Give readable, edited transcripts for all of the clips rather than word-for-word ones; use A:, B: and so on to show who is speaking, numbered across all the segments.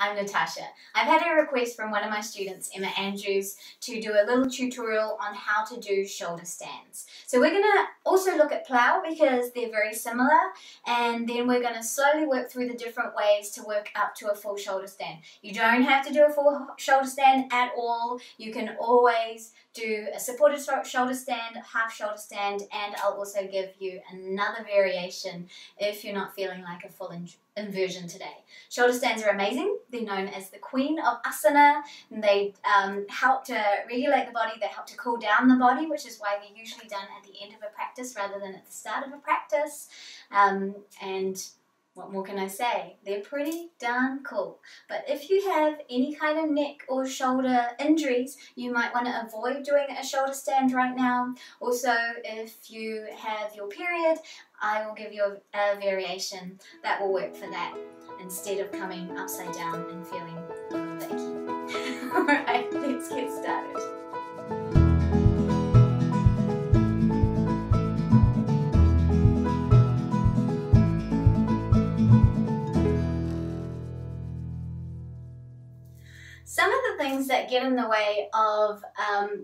A: I'm Natasha. I've had a request from one of my students, Emma Andrews, to do a little tutorial on how to do shoulder stands. So we're going to also look at plow because they're very similar, and then we're going to slowly work through the different ways to work up to a full shoulder stand. You don't have to do a full shoulder stand at all. You can always do a supported shoulder stand, half shoulder stand, and I'll also give you another variation if you're not feeling like a full inversion today. Shoulder stands are amazing. They're known as the queen of asana, and they help to regulate the body, they help to cool down the body, which is why they're usually done at the end of a practice rather than at the start of a practice. And what more can I say? They're pretty darn cool. But if you have any kind of neck or shoulder injuries, you might want to avoid doing a shoulder stand right now. Also, if you have your period, I will give you a variation that will work for that instead of coming upside down and feeling a little bit icky. Alright, let's get started. Some of the things that get in the way of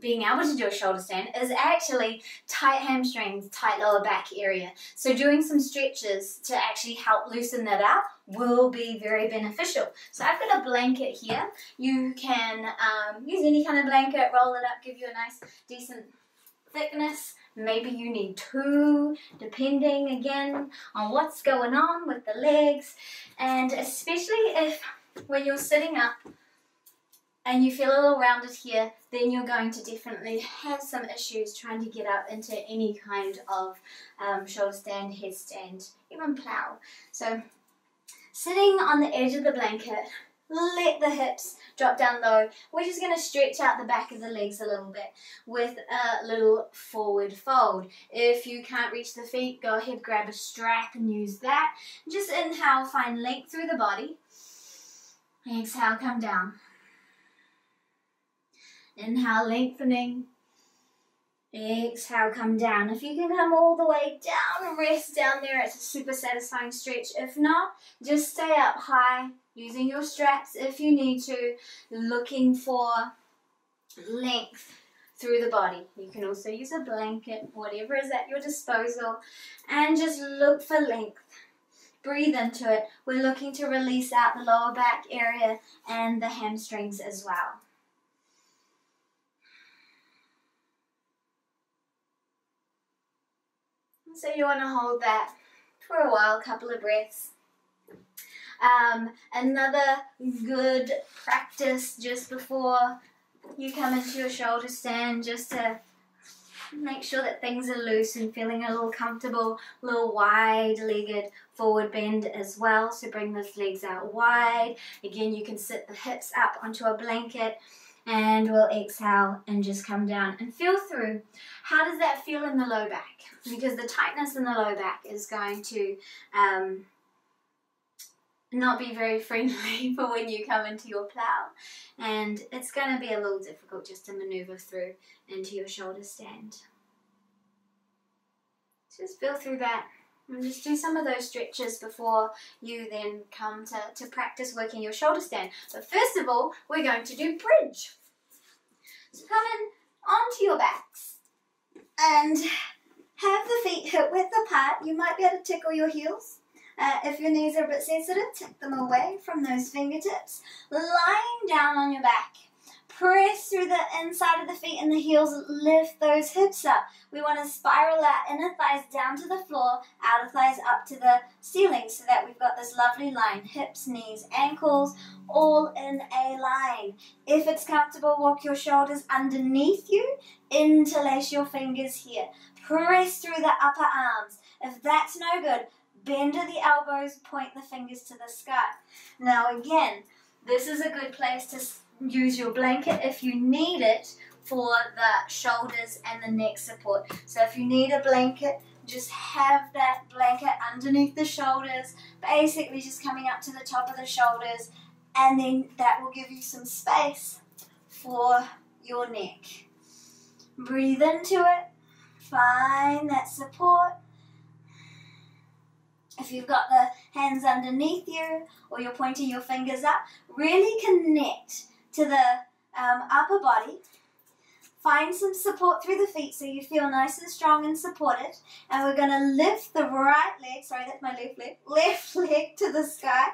A: being able to do a shoulder stand is actually tight hamstrings, tight lower back area. So doing some stretches to actually help loosen that out will be very beneficial. So I've got a blanket here. You can use any kind of blanket, roll it up, give you a nice decent thickness. Maybe you need two, depending again on what's going on with the legs. And especially if when you're sitting up and you feel a little rounded here, then you're going to definitely have some issues trying to get up into any kind of shoulder stand, headstand, even plow. So sitting on the edge of the blanket, let the hips drop down low. We're just going to stretch out the back of the legs a little bit with a little forward fold. If you can't reach the feet, go ahead, grab a strap and use that. Just inhale, find length through the body. Exhale, come down. Inhale, lengthening. Exhale, come down. If you can come all the way down, rest down there. It's a super satisfying stretch. If not, just stay up high, using your straps if you need to, looking for length through the body. You can also use a blanket, whatever is at your disposal, and just look for length. Breathe into it. We're looking to release out the lower back area and the hamstrings as well. So you want to hold that for a while, a couple of breaths. Another good practice just before you come into your shoulder stand, just to make sure that things are loose and feeling a little comfortable, a little wide-legged forward bend as well. So bring those legs out wide. Again, you can sit the hips up onto a blanket. And we'll exhale and just come down and feel through. How does that feel in the low back? Because the tightness in the low back is going to not be very friendly for when you come into your plow. And it's going to be a little difficult just to maneuver through into your shoulder stand. Just feel through that. And just do some of those stretches before you then come to practice working your shoulder stand. But first of all, we're going to do bridge. So come in onto your backs and have the feet hip width apart. You might be able to tickle your heels. If your knees are a bit sensitive, tuck them away from those fingertips. Lying down on your back. Press through the inside of the feet and the heels, lift those hips up. We want to spiral our inner thighs down to the floor, outer thighs up to the ceiling so that we've got this lovely line. Hips, knees, ankles, all in a line. If it's comfortable, walk your shoulders underneath you, interlace your fingers here. Press through the upper arms. If that's no good, bend at the elbows, point the fingers to the sky. Now again, this is a good place to use your blanket if you need it for the shoulders and the neck support. So if you need a blanket, just have that blanket underneath the shoulders, basically just coming up to the top of the shoulders, and then that will give you some space for your neck. Breathe into it, find that support, If you've got the hands underneath you or you're pointing your fingers up, really connect to the upper body. Find some support through the feet so you feel nice and strong and supported. And we're going to lift the right leg, sorry, that's my left leg to the sky.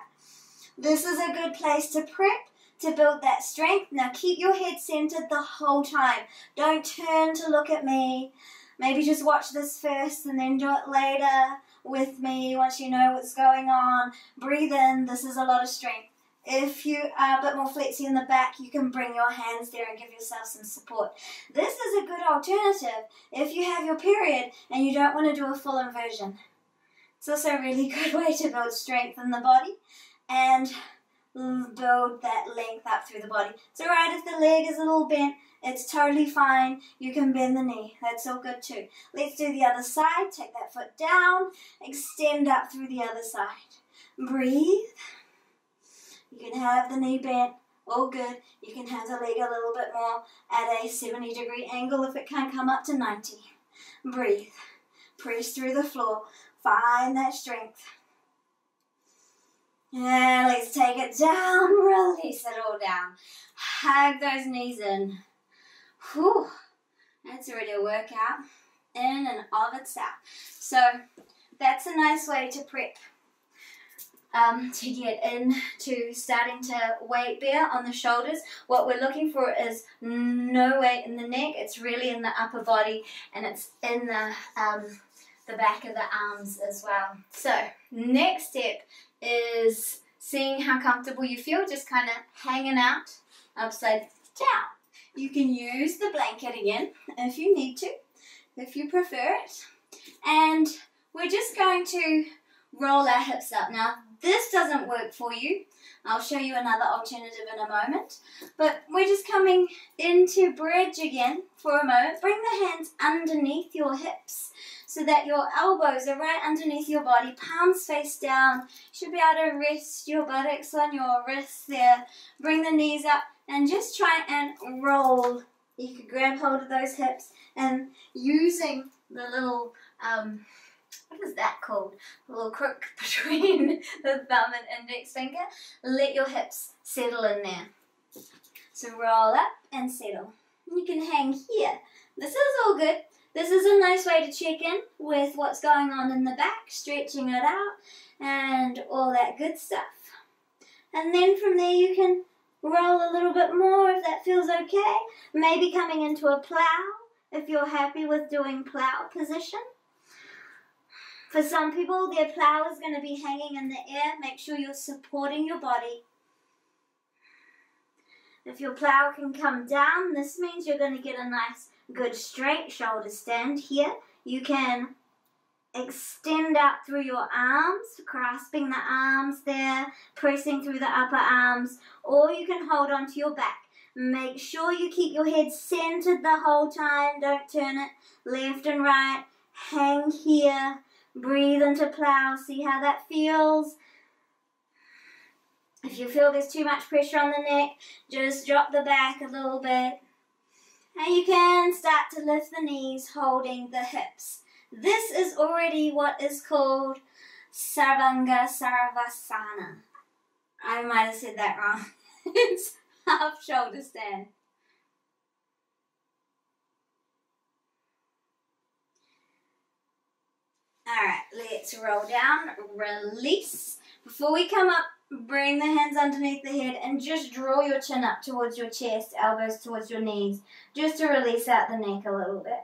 A: This is a good place to prep, to build that strength. Now keep your head centered the whole time. Don't turn to look at me. Maybe just watch this first and then do it later with me once you know what's going on. Breathe in. This is a lot of strength. If you are a bit more flexy in the back, you can bring your hands there and give yourself some support. This is a good alternative if you have your period and you don't want to do a full inversion. It's also a really good way to build strength in the body and build that length up through the body. It's alright if the leg is a little bent. It's totally fine. You can bend the knee. That's all good too. Let's do the other side. Take that foot down. Extend up through the other side. Breathe. You can have the knee bent, all good. You can have the leg a little bit more at a 70-degree angle if it can't come up to 90. Breathe. Press through the floor. Find that strength. And let's take it down. Release it all down. Hug those knees in. Whew. That's already a workout in and of itself. So that's a nice way to prep. To get into starting to weight bear on the shoulders. What we're looking for is no weight in the neck. It's really in the upper body and it's in the back of the arms as well. So next step is seeing how comfortable you feel, just kind of hanging out upside down. You can use the blanket again if you need to, if you prefer it. And we're just going to roll our hips up. Now, this doesn't work for you. I'll show you another alternative in a moment. But we're just coming into bridge again for a moment. Bring the hands underneath your hips so that your elbows are right underneath your body. Palms face down. You should be able to rest your buttocks on your wrists there. Bring the knees up and just try and roll. You could grab hold of those hips and using the little what is that called? A little crook between the thumb and index finger. Let your hips settle in there. So roll up and settle. You can hang here. This is all good. This is a nice way to check in with what's going on in the back, stretching it out and all that good stuff. And then from there you can roll a little bit more if that feels okay. Maybe coming into a plow if you're happy with doing plow position. For some people, their plow is going to be hanging in the air. Make sure you're supporting your body. If your plow can come down, this means you're going to get a nice, good straight shoulder stand here. You can extend out through your arms, grasping the arms there, pressing through the upper arms, or you can hold onto your back. Make sure you keep your head centered the whole time. Don't turn it left and right. Hang here. Breathe into plow, see how that feels. If you feel there's too much pressure on the neck, just drop the back a little bit. And you can start to lift the knees, holding the hips. This is already what is called Sarvanga Sarvasana. I might have said that wrong. It's half shoulder stand. Alright, let's roll down, release. Before we come up, bring the hands underneath the head and just draw your chin up towards your chest, elbows towards your knees, just to release out the neck a little bit.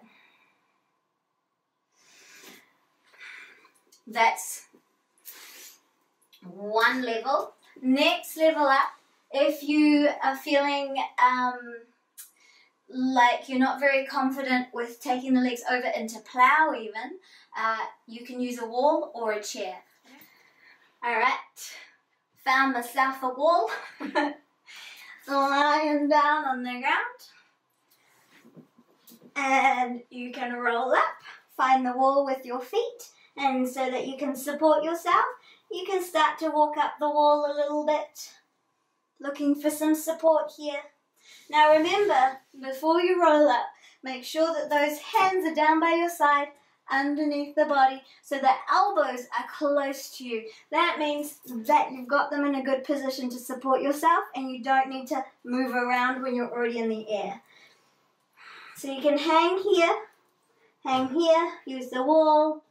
A: That's one level. Next level up, if you are feeling like you're not very confident with taking the legs over into plow even, you can use a wall or a chair. Alright, found myself a wall, lying down on the ground, and you can roll up, find the wall with your feet, and so that you can support yourself, you can start to walk up the wall a little bit, looking for some support here. Now remember, before you roll up, make sure that those hands are down by your side, underneath the body so the elbows are close to you. That means that you've got them in a good position to support yourself and you don't need to move around when you're already in the air. So you can hang here, use the wall,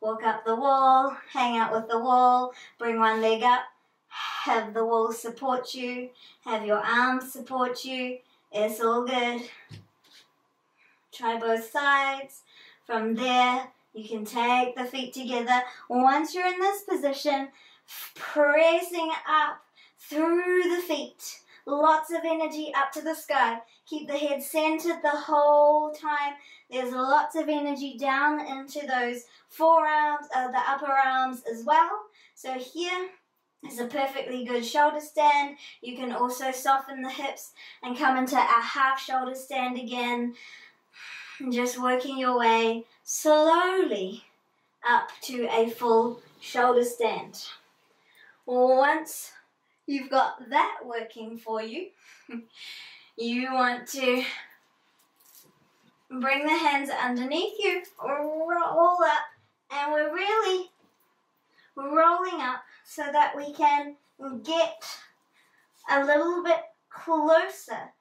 A: walk up the wall, hang out with the wall, bring one leg up, have the wall support you, have your arms support you. It's all good. Try both sides. From there, you can take the feet together. Once you're in this position, pressing up through the feet. Lots of energy up to the sky. Keep the head centered the whole time. There's lots of energy down into those forearms, the upper arms as well. So here is a perfectly good shoulder stand. You can also soften the hips and come into a half shoulder stand again. Just working your way slowly up to a full shoulder stand. Once you've got that working for you, you want to bring the hands underneath you, roll up, and we're really rolling up so that we can get a little bit closer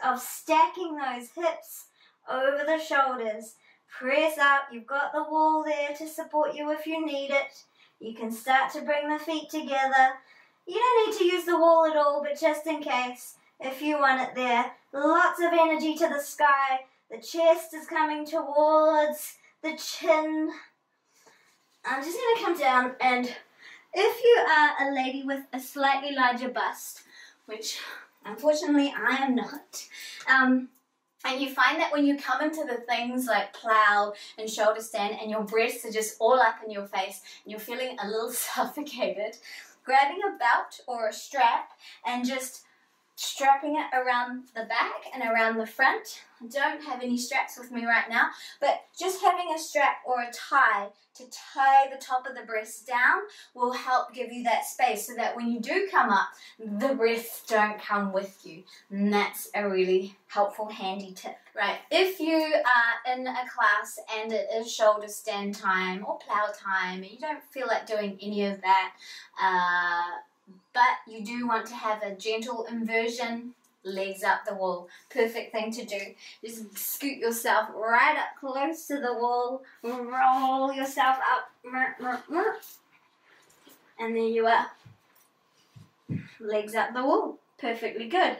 A: of stacking those hips over the shoulders. Press up. You've got the wall there to support you if you need it. You can start to bring the feet together. You don't need to use the wall at all, but just in case, if you want it there. Lots of energy to the sky. The chest is coming towards the chin. I'm just going to come down, and if you are a lady with a slightly larger bust, which unfortunately I am not, and you find that when you come into the things like plow and shoulder stand and your breasts are just all up in your face and you're feeling a little suffocated, grabbing a belt or a strap and just strapping it around the back and around the front. I don't have any straps with me right now, but just having a strap or a tie to tie the top of the breast down will help give you that space so that when you do come up, the breasts don't come with you. And that's a really helpful, handy tip. Right, if you are in a class and it is shoulder stand time or plow time and you don't feel like doing any of that, but you do want to have a gentle inversion, legs up the wall, perfect thing to do. Just scoot yourself right up close to the wall, roll yourself up, and there you are. Legs up the wall, perfectly good.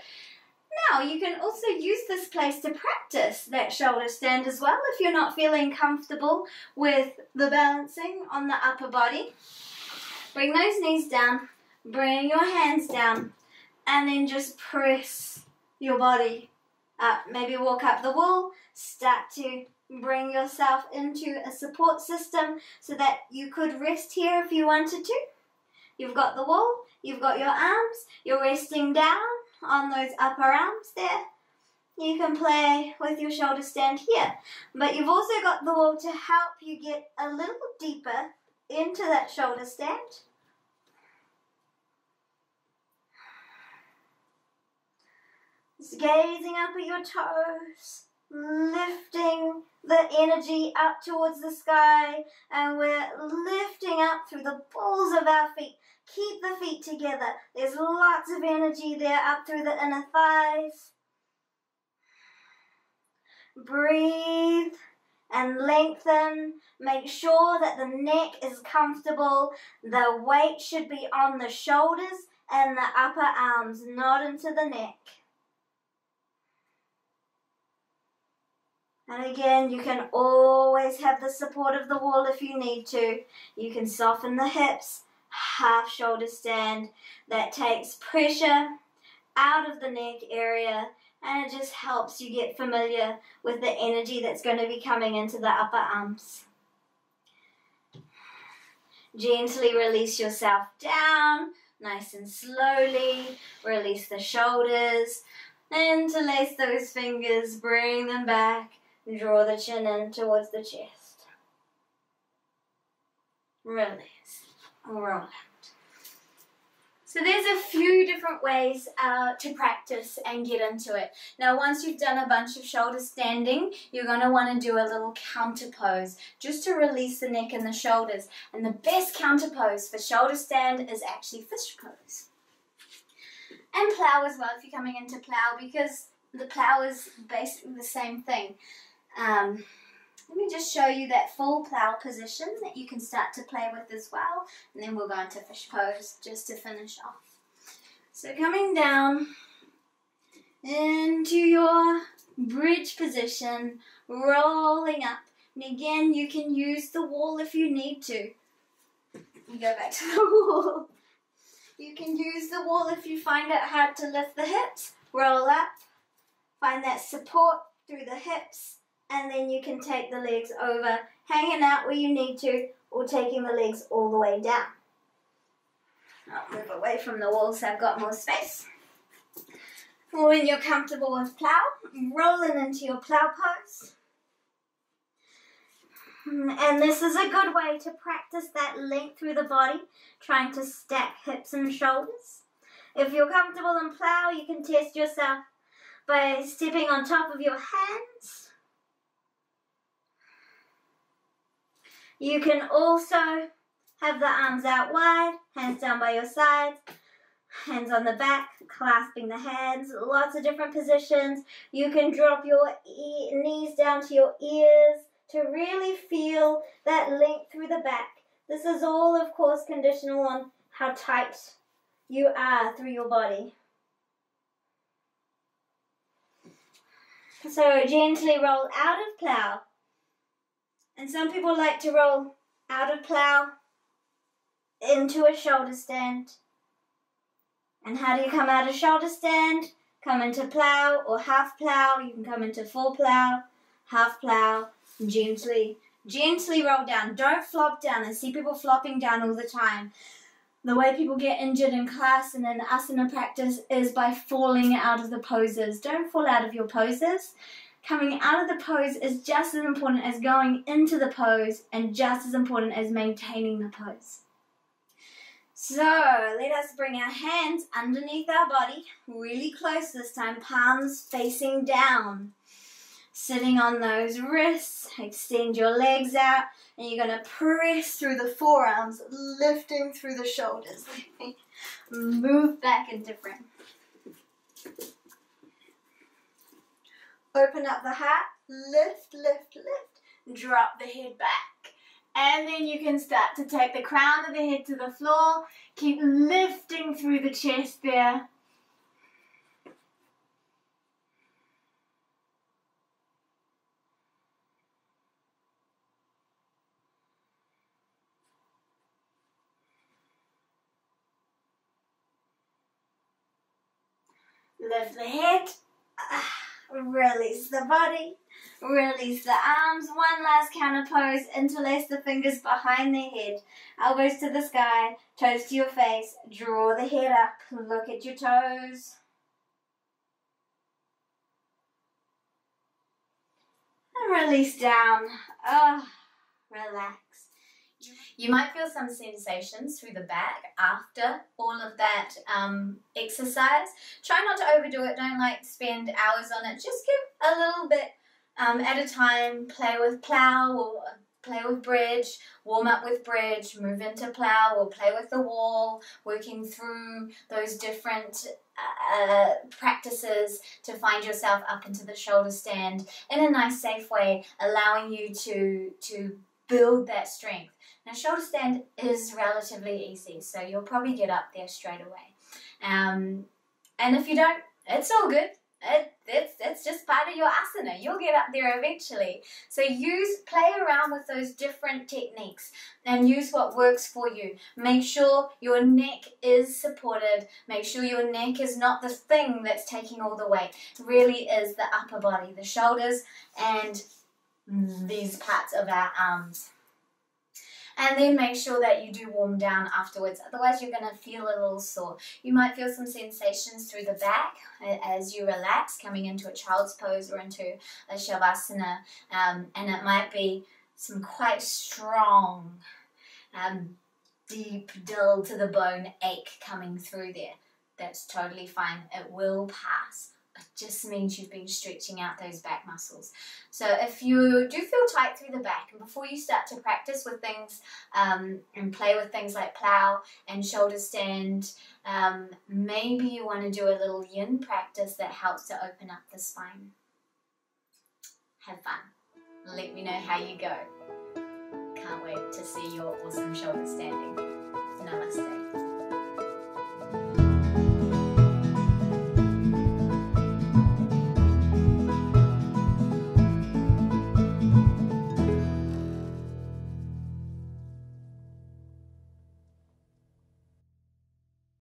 A: Now you can also use this place to practice that shoulder stand as well if you're not feeling comfortable with the balancing on the upper body. Bring those knees down. Bring your hands down and then just press your body up. Maybe walk up the wall, start to bring yourself into a support system so that you could rest here if you wanted to. You've got the wall, you've got your arms, you're resting down on those upper arms there. You can play with your shoulder stand here, but you've also got the wall to help you get a little deeper into that shoulder stand. Just gazing up at your toes, lifting the energy up towards the sky, and we're lifting up through the balls of our feet. Keep the feet together. There's lots of energy there up through the inner thighs. Breathe and lengthen. Make sure that the neck is comfortable. The weight should be on the shoulders and the upper arms, not into the neck. And again, you can always have the support of the wall if you need to. You can soften the hips, half shoulder stand. That takes pressure out of the neck area, and it just helps you get familiar with the energy that's going to be coming into the upper arms. Gently release yourself down, nice and slowly. Release the shoulders. Interlace those fingers, bring them back. Draw the chin in towards the chest. Release. Roll out. So there's a few different ways to practice and get into it. Now once you've done a bunch of shoulder standing, you're going to want to do a little counter pose just to release the neck and the shoulders. And the best counter pose for shoulder stand is actually fish pose. And plow as well if you're coming into plow, because the plow is basically the same thing. Let me just show you that full plow position that you can start to play with as well. And then we'll go into fish pose just to finish off. So coming down into your bridge position, rolling up. And again, you can use the wall if you need to. You go back to the wall. You can use the wall if you find it hard to lift the hips. Roll up. Find that support through the hips. And then you can take the legs over, hanging out where you need to, or taking the legs all the way down. I'll move away from the wall so I've got more space. When you're comfortable with plow, rolling into your plow pose. And this is a good way to practice that length through the body, trying to stack hips and shoulders. If you're comfortable in plow, you can test yourself by stepping on top of your hands. You can also have the arms out wide, hands down by your sides, hands on the back, clasping the hands, lots of different positions. You can drop your knees down to your ears to really feel that length through the back. This is all, of course, conditional on how tight you are through your body. So gently roll out of plow. And some people like to roll out of plow into a shoulder stand. And how do you come out of shoulder stand? Come into plow or half plow. You can come into full plow, half plow, gently roll down. Don't flop down. I see people flopping down all the time. The way people get injured in class and in asana practice is by falling out of the poses. Don't fall out of your poses. Coming out of the pose is just as important as going into the pose and just as important as maintaining the pose. So let us bring our hands underneath our body, really close this time, palms facing down. Sitting on those wrists, extend your legs out, and you're going to press through the forearms, lifting through the shoulders. Move back and different. Open up the heart, lift, lift, lift, drop the head back. And then you can start to take the crown of the head to the floor, keep lifting through the chest there. Lift the head. Release the body, release the arms. One last counter pose. Interlace the fingers behind the head, elbows to the sky, toes to your face. Draw the head up, look at your toes. And release down. Relax. You might feel some sensations through the back after all of that exercise. Try not to overdo it. Don't spend hours on it. Just give a little bit at a time. Play with plow or play with bridge. Warm up with bridge. Move into plow or play with the wall. Working through those different practices to find yourself up into the shoulder stand in a nice, safe way, allowing you to build that strength. Now, shoulder stand is relatively easy, so you'll probably get up there straight away. And if you don't, it's all good. It's just part of your asana. You'll get up there eventually. So play around with those different techniques and use what works for you. Make sure your neck is supported. Make sure your neck is not the thing that's taking all the weight. It really is the upper body, the shoulders, and these parts of our arms. And then make sure that you do warm down afterwards, otherwise you're going to feel a little sore. You might feel some sensations through the back as you relax, coming into a child's pose or into a shavasana, and it might be some quite strong deep, dull to the bone ache coming through there. That's totally fine. It will pass. It just means you've been stretching out those back muscles. So if you do feel tight through the back, and before you start to practice with things and play with things like plow and shoulder stand, maybe you want to do a little yin practice that helps to open up the spine. Have fun. Let me know how you go. Can't wait to see your awesome shoulder standing. Namaste.